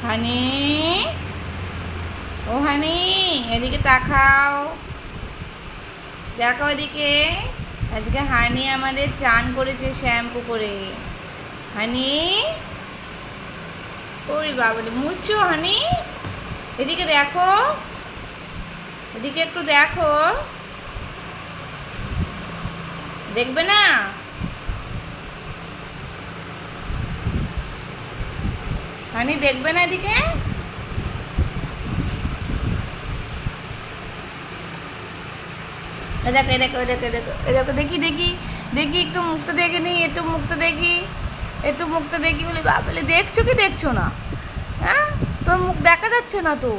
হানি, ও হানি, এদিকে তাকাও, দেখো এদিকে। আজকে হানি আমাদের চান করেছে শ্যাম্পু করে। হানি, ওরে বাবারে, মুছছো হানি? এদিকে দেখো, এদিকে একটু দেখো, দেখবে না? হানি দেখবে না এদিকে? দেখো দেখো দেখো দেখো দেখো, দেখি দেখি দেখি, একটু মুখটা দেখে নি, একটু মুখটা দেখি, একটু মুখটা দেখি। বলে বাবলে, দেখছো কি দেখছো না? হ্যাঁ, তোমার মুখ দেখা যাচ্ছে না তো।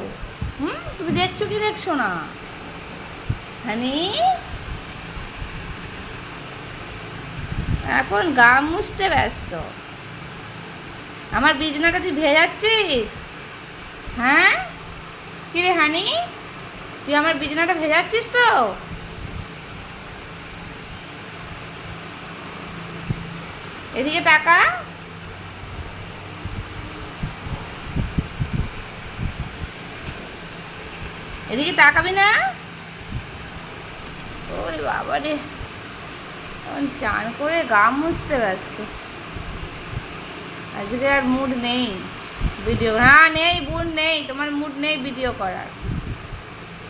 তুমি দেখছো কি দেখছো না? হানি, এখন গা মুছতে ব্যস্ত। আমার বিছনাটা তুই ভেজাচ্ছিস? হ্যাঁ, কিরে হানি, তুই আমার বিছনাটা ভেজাচ্ছিস তো? এদিকে তাকা, এদিকে তাকাবি না? ওরে বাবা রে, চান করে গা মুছতে ব্যস্ত। আজকে আর মুড নেই ভিডিও, হ্যাঁ নেই, মুড নেই, তোমার মুড নেই ভিডিও করার।